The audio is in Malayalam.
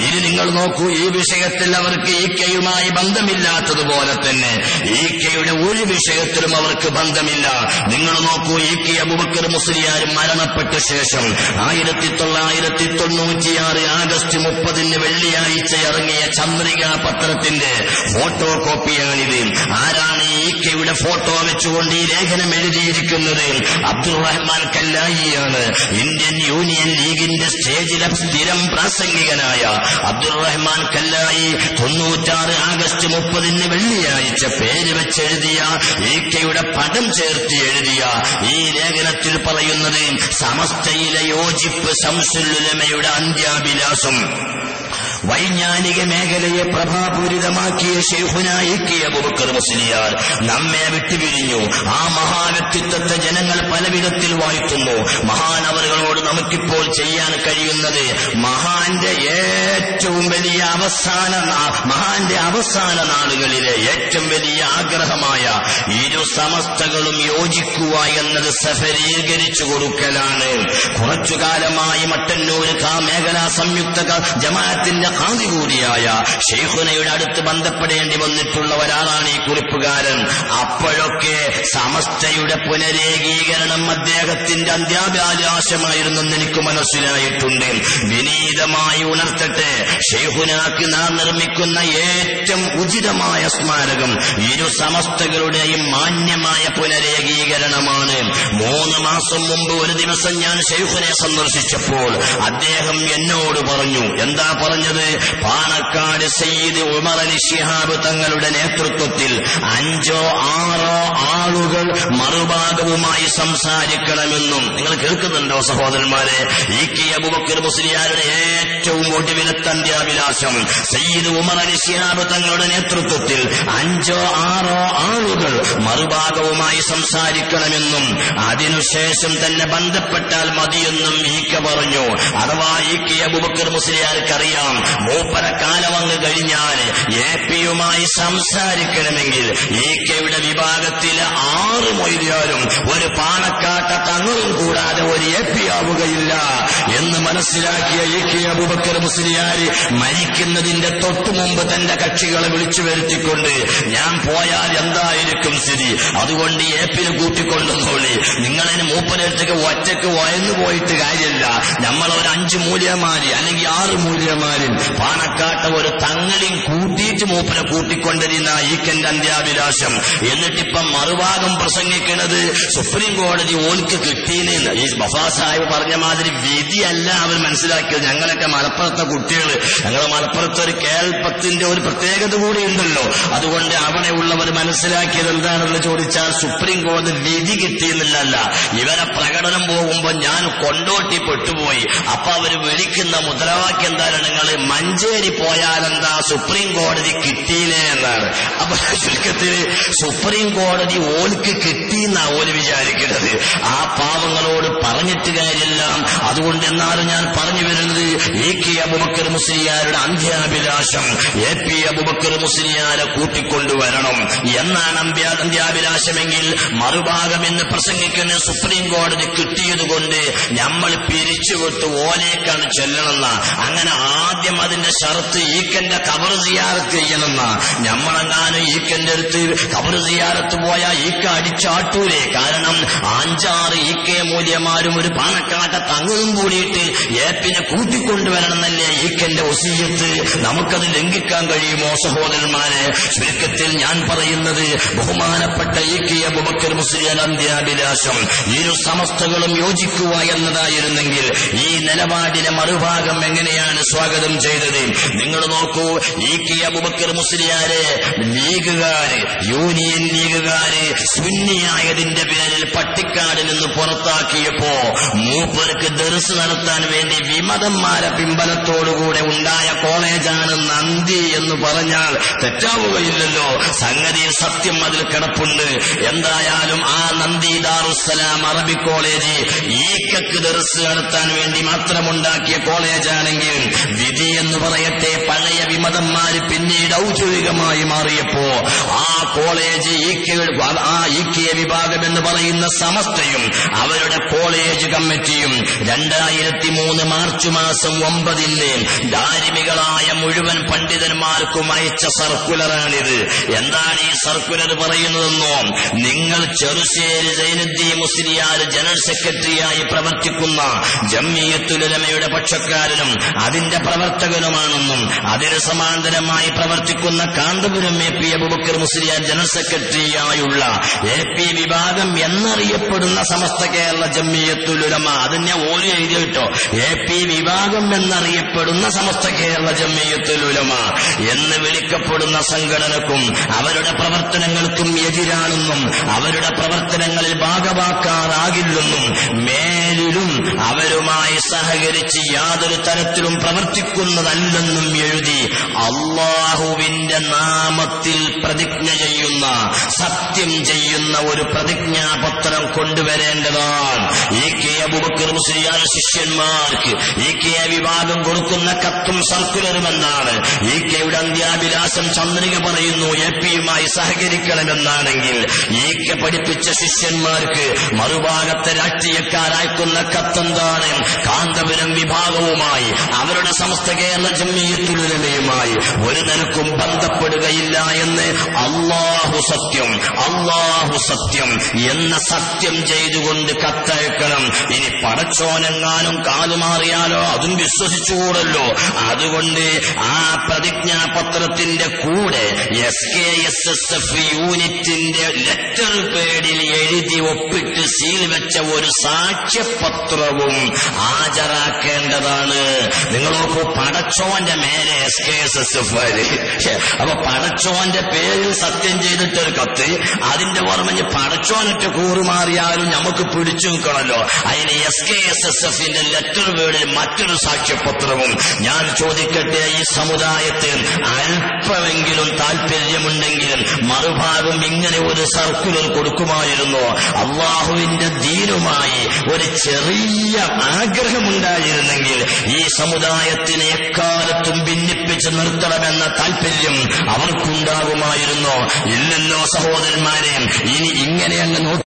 ഇനി നിങ്ങൾ നോക്കൂ, ഈ വിഷയത്തിൽ അവർക്ക് ഈക്കയുമായി ബന്ധമില്ലാത്തതുപോലെ തന്നെ ഈക്കയുടെ ഒരു വിഷയത്തിലും അവർക്ക് ബന്ധമില്ല. നിങ്ങൾ നോക്കൂ, ഈക്ക അബൂബക്കർ മുസ്ലിയാർ മരണപ്പെട്ട ശേഷം 1996 ആഗസ്റ്റ് 30 വെള്ളിയാഴ്ച ഇറങ്ങിയ ചന്ദ്രിക പത്രത്തിന്റെ ഫോട്ടോ കോപ്പിയാണിത്. ആരാണ് ഈക്കയുടെ ഫോട്ടോ വെച്ചുകൊണ്ട് ഈ ലേഖനം എഴുതിയിരിക്കുന്നത്? അബ്ദുറഹ്മാൻ കല്ലായിയാണ്. ഇന്ത്യൻ യൂണിയൻ ലീഗിന്റെ സ്റ്റേജിലെ സ്ഥിരം പ്രാസംഗികനായ അബ്ദുറഹ്മാൻ കല്ലായി 96 ആഗസ്റ്റ് 30 വെള്ളിയാഴ്ച പേര് വെച്ചെഴുതിയ ഈക്കയുടെ പടം ചേർത്ത് എഴുതിയ ഈ ലേഖനത്തിൽ പറയുന്നത് സമസ്തയിലെ യോജിപ്പ് ശംസുൽ ഉലമയുടെ അന്ത്യാഭിലാഷം വൈജ്ഞാനിക മേഖലയെ പ്രഭാപൂരിതമാക്കിയ ശൈഖുന ഈക്ക അബൂബക്കർ മുസ്ലിയാർ നമ്മെ വിട്ടുപിരിഞ്ഞു. ആ മഹാവ്യക്തിത്വത്തെ ജനങ്ങൾ പലവിധത്തിൽ വാഴ്ത്തുന്നു. മഹാനവറുകളോട് നമുക്കിപ്പോൾ ചെയ്യാൻ കഴിയുന്നത് മഹാന്റെ അവസാന നാളുകളിലെ ഏറ്റവും വലിയ ആഗ്രഹമായ ഇരു സമസ്തകളും യോജിക്കുക എന്നത് സഫലീകരിച്ചു കൊടുക്കലാണ്. കുറച്ചുകാലമായി മട്ടന്നൂർ മേഖലാ സംയുക്ത ജമാഅത്തിന്റെ ഖാദി കൂടിയായ ശൈഖുനയുടെ അടുത്ത് ബന്ധപ്പെടേണ്ടി വന്നിട്ടുള്ള ഒരാളാണ് ഈ കുറിപ്പുകാരൻ. അപ്പോഴൊക്കെ സമസ്തയുടെ പുനരേകീകരണം അദ്ദേഹത്തിന്റെ അന്ത്യാഭിലാഷമായിരുന്നെന്ന് എനിക്ക് മനസ്സിലായിട്ടുണ്ട്. വിനീതമായി ഉണർത്തട്ടെ, ശൈഖുനാക്ക് നാം നിർമ്മിക്കുന്ന ഏറ്റവും ഉചിതമായ സ്മാരകം ഇരു സമസ്തകളുടെയും മാന്യമായ പുനരേകീകരണമാണ്. 3 മാസം മുമ്പ് ഒരു ദിവസം ഞാൻ ശൈഖുനെ സന്ദർശിച്ചപ്പോൾ അദ്ദേഹം എന്നോട് പറഞ്ഞു. എന്താ പറഞ്ഞത്? പാണക്കാട് സയ്യിദ് ഉമർ അലി ശിഹാബ് തങ്ങളുടെ നേതൃത്വത്തിൽ 5 or 6 ആളുകൾ മറുഭാഗവുമായി സംസാരിക്കണമെന്നും. നിങ്ങൾ കേൾക്കുന്നുണ്ടോ സഹോദരന്മാരെ? ഈക്ക അബൂബക്കർ മുസ്ലിയാരുടെ ഏറ്റവും ഒടുവിലത്തെ അന്ത്യാഭിലാഷം സയ്യിദ് ഉമർ അലി ശിഹാബ് തങ്ങളുടെ നേതൃത്വത്തിൽ 5 or 6 ആളുകൾ മറുഭാഗവുമായി സംസാരിക്കണമെന്നും അതിനുശേഷം തന്നെ ബന്ധപ്പെട്ടാൽ മതിയെന്നും ഈക്ക പറഞ്ഞു. അഥവാ ഈക്ക അബൂബക്കർ മുസ്ലിയാർക്കറിയാം, മൂപ്പര കാലം അങ്ങ് കഴിഞ്ഞാൽ എപിയുമായി സംസാരിക്കണമെങ്കിൽ ഈക്കയുടെ വിഭാഗത്തിലെ 6 മൊയ്ലിയാരും ഒരു പാണക്കാട്ട തങ്ങളും കൂടാതെ ഒരു എപി ആവുകയില്ല എന്ന് മനസ്സിലാക്കിയ ഈക്ക അബൂബക്കർ മുസ്ലിയാർ മരിക്കുന്നതിന്റെ തൊട്ടു മുമ്പ് തന്റെ കക്ഷികളെ വിളിച്ചു വരുത്തിക്കൊണ്ട്, ഞാൻ പോയാൽ എന്തായിരിക്കും സ്ഥിതി, അതുകൊണ്ട് എപിന് കൂട്ടിക്കൊണ്ടുപോളി, നിങ്ങളതിന് മൂപ്പരടുത്തേക്ക് ഒറ്റയ്ക്ക് വയന്നു പോയിട്ട് കാര്യമില്ല, നമ്മളൊരു 5 മൂല്യമാര് അല്ലെങ്കിൽ 6 മൂല്യമാരിൽ പാണക്കാട്ട ഒരു തങ്ങളെയും കൂട്ടിയിട്ട് മൂപ്പരെ കൂട്ടിക്കൊണ്ടിരുന്ന ഈക്കന്റെ അന്ത്യാഭിലാഷം. എന്നിട്ടിപ്പം മറുഭാഗം പ്രസംഗിക്കുന്നത് സുപ്രീം കോടതി ഓൽക്ക് കിട്ടിയെന്ന്. ഈ ബഫാ സാഹിബ് പറഞ്ഞ മാതിരി വിധിയല്ല അവർ മനസ്സിലാക്കിയത്. ഞങ്ങളൊക്കെ മലപ്പുറത്തെ കുട്ടികൾ, ഞങ്ങളെ മലപ്പുറത്ത് ഒരു കേൾപ്പത്തിന്റെ ഒരു പ്രത്യേകത കൂടി ഉണ്ടല്ലോ. അതുകൊണ്ട് അവിടെ ഉള്ളവർ മനസ്സിലാക്കിയത് എന്താണെന്ന് ചോദിച്ചാൽ സുപ്രീം കോടതി വിധി കിട്ടിയെന്നില്ലല്ല, ഇവരെ പ്രകടനം പോകുമ്പോ ഞാൻ കൊണ്ടോട്ടി പെട്ടുപോയി. അപ്പൊ അവര് വിളിക്കുന്ന മുദ്രാവാക്യം എന്താണ്? നിങ്ങൾ മഞ്ചേരി പോയാലെന്താ സുപ്രീം കോടതി കിട്ടിയില്ലേ എന്നാണ്. അപ്പൊ ചുരുക്കത്തിൽ സുപ്രീം കോടതി ഓൽക്ക് കിട്ടിയെന്നാ ഓല് വിചാരിക്കുന്നത്. ആ പാവങ്ങളോട് പറഞ്ഞിട്ട് കാര്യമില്ല. അതുകൊണ്ട് എന്നാലും ഞാൻ പറഞ്ഞു വരുന്നത്, ഈക്ക അബൂബക്കർ മുസ്ലിയാരുടെ അന്ത്യാഭിലാഷം AP അബൂബക്കർ മുസ്ലിയാരെ കൂട്ടിക്കൊണ്ടുവരണം എന്നാണ് അന്ത്യാഭിലാഷമെങ്കിൽ മറുഭാഗം എന്ന് പ്രസംഗിക്കുന്ന സുപ്രീം കോടതി കിട്ടിയതുകൊണ്ട് നമ്മൾ പിരിച്ചുവിട്ട് ഓലേക്കാണ് ചെല്ലണമെന്ന. അങ്ങനെ ആദ്യം അതിന്റെ ഷർത്ത് ഈക്കന്റെ ഖബർ സിയാറത്ത് ചെയ്യണമെന്ന. നമ്മളെങ്ങാനും ഈക്കന്റെ അടുത്ത് ഖബർ സിയാറത്ത് പോയാൽ ഈക്ക അടിച്ചാട്ടൂലേ? കാരണം 5-6 ഈക്ക മൂല്യമാരും ഒരു പാണക്കാട്ട തങ്ങളും കൂടിയിട്ട് ഏപ്പിനെ കൂട്ടിക്കൊണ്ടുവരണമെന്നല്ലേ ഈക്കന്റെ വസിയ്യത്ത്. നമുക്കത് ലംഘിക്കാൻ കഴിയുമോ സഹോദരന്മാരെ? ചുരുക്കത്തിൽ ഞാൻ പറയുന്നത്, ബഹുമാനപ്പെട്ട ഈക്ക അബൂബക്കർ മുസ്ലിയാർ അന്ത്യാഭിലാഷം ഇരു സമസ്തകളും യോജിക്കുക എന്നതായിരുന്നെങ്കിൽ ഈ നിലപാടിനെ മറുഭാഗം എങ്ങനെയാണ് സ്വാഗതം ചെയ്തത്? നിങ്ങൾ നോക്കൂ, ഈക്ക അബൂബക്കർ മുസ്ലിയാരെ ലീഗുകാര്, യൂണിയൻ ലീഗുകാര് സുന്നിയായതിന്റെ പേരിൽ പട്ടിക്കാടിൽ നിന്ന് പുറത്താക്കിയപ്പോ മൂപ്പർക്ക് ദർസ് നടത്താൻ വേണ്ടി വിമതന്മാരെ പിമ്പലത്തോടുകൂടെ ഉണ്ടായ കോളേജാണ് നന്ദി എന്ന് പറഞ്ഞാൽ തെറ്റാവുകയില്ലല്ലോ. സംഗതിയിൽ സത്യം അതിൽ കിടപ്പുണ്ട്. എന്തായാലും ആ നന്ദി ദാറുസ്സലാം അറബി കോളേജ് ഈക്കക്ക് ദർസ് നടത്താൻ വേണ്ടി മാത്രമുണ്ടാക്കിയ കോളേജാണെങ്കിൽ വിധി എന്ന് പറയട്ടെ, പഴയ വിമത ഉസ്താദന്മാര് പിന്നീട് ഔദ്യോഗികമായി മാറിയപ്പോ ആ കോളേജ് ഇ.കെ. വിഭാഗം എന്ന് പറയുന്ന സമസ്തയും അവരുടെ കോളേജ് കമ്മിറ്റിയും 2003 മാർച്ച് മാസം 9 ധാർമ്മികളായ മുഴുവൻ പണ്ഡിതന്മാർക്കും അയച്ച സർക്കുലറാണിത്. എന്താണ് ഈ സർക്കുലർ പറയുന്നതെന്നോ? നിങ്ങൾ ചെറുശ്ശേരി സൈനുദ്ദീൻ മുസ്ലിയാർ ജനറൽ സെക്രട്ടറിയായി പ്രവർത്തിക്കുന്ന ജംഇയ്യത്തുൽ ഉലമയുടെ പക്ഷക്കാരനും അതിന്റെ പ്രവർത്തകനുമാണെന്നും അതിന് സമാന്തരമായി പ്രവർത്തിക്കുന്ന Kanthapuram A P Aboobacker Musliyar general സെക്രട്ടറിയായുള്ള AP വിഭാഗം എന്നറിയപ്പെടുന്ന സമസ്ത കേരള ജംഇയ്യത്തുൽ ഉലമ, അതിനെ ഓരോ എഴുതി കേട്ടോ, AP വിഭാഗം എന്നറിയപ്പെടുന്ന സമസ്ത കേരള ജംഇയ്യത്തുൽ ഉലമ എന്ന് വിളിക്കപ്പെടുന്ന സംഘടനക്കും അവരുടെ പ്രവർത്തനങ്ങൾക്കും എതിരാണെന്നും അവരുടെ പ്രവർത്തനങ്ങളിൽ ഭാഗവാക്കാറാകില്ലെന്നും മേലിലും അവരുമായി സഹകരിച്ച് യാതൊരു തരത്തിലും പ്രവർത്തിക്കുന്നതല്ലെന്നും എഴുതി അല്ലാഹുവിന്റെ നാമത്തിൽ പ്രതിജ്ഞ ചെയ്യുന്ന, സത്യം ചെയ്യുന്ന ഒരു പ്രതിജ്ഞാപത്രം കൊണ്ടുവരേണ്ടതാണ്. ഇ.കെ. അബൂബക്കർ മുസ്ലിയാർ ശിഷ്യന്മാർക്ക് ഇ.കെ. വിഭാഗം കൊടുക്കുന്ന കത്തും സർക്കുലറും എന്നാണ്. ഇ.കെയുടെ അന്ത്യാഭിലാഷം ചന്ദ്രിക പറയുന്നു എപിയുമായി സഹകരിക്കണമെന്നാണെങ്കിൽ ഇ.കെ. പഠിപ്പിച്ച ശിഷ്യന്മാർക്ക് മറുഭാഗത്തെ രാഷ്ട്രീയക്കാരയക്കുന്ന കത്തെന്താണ്? കാന്തപുരം വിഭാഗവുമായി അവരുടെ സമസ്ത കേരള ജംഇയ്യത്തുൽ ഉലമയുമായി ഒരു നിലക്കും ബന്ധപ്പെടുകയില്ല എന്ന് അല്ലാഹു സത്യം, അല്ലാഹു സത്യം എന്ന സത്യം ചെയ്തുകൊണ്ട് കത്തയക്കണം. ഇനി പടച്ചോനെങ്ങാനും കാലുമാറിയാലോ അതും വിശ്വസിച്ചുകൂടല്ലോ. അതുകൊണ്ട് ആ പ്രതിജ്ഞാപത്രത്തിന്റെ കൂടെ SKSSF യൂണിറ്റിന്റെ ലെറ്റർ പേഡിൽ എഴുതി ഒപ്പിട്ട് സീൽ വെച്ച ഒരു സാക്ഷ്യപത്രവും ഹാജരാക്കേണ്ടതാണ്. നിങ്ങൾ നോക്കൂ, പടച്ചോന്റെ മേലെ SKSSF. അപ്പൊ പടച്ചോന്റെ പേരിൽ സത്യം ചെയ്തിട്ടൊരു കത്ത്, അതിന്റെ ഓർമ്മഞ്ഞ് പടച്ചോനൊക്കെ കൂറുമാറിയാലും നമുക്ക് പിടിച്ചു നിൽക്കണമല്ലോ. അതിന് SKSSFന്റെ ലെറ്റർ പേഡിൽ മറ്റൊരു സാക്ഷ്യപത്രവും. ഞാൻ ചോദിക്കട്ടെ, ഈ സമുദായത്തിൽ അല്പമെങ്കിലും താല്പര്യമുണ്ടെങ്കിലും മറുഭാഗം ഇങ്ങനെ ഒരു സർക്കുലർ കൊടുക്കുമായിരുന്നു. അള്ളാഹുവിന്റെ ദീനുമായി ഒരു ചെറിയ ആഗ്രഹമുണ്ടായിരുന്നെങ്കിൽ ഈ സമുദായത്തിനെ എക്കാലത്തും ഭിന്നിപ്പിച്ച് നിർത്തണമെന്ന താല്പര്യം അവർക്കുണ്ടാകുമായിരുന്നു. ഇല്ലല്ലോ സഹോദരന്മാരെ, ഇനി ഇങ്ങനെ അങ്ങ്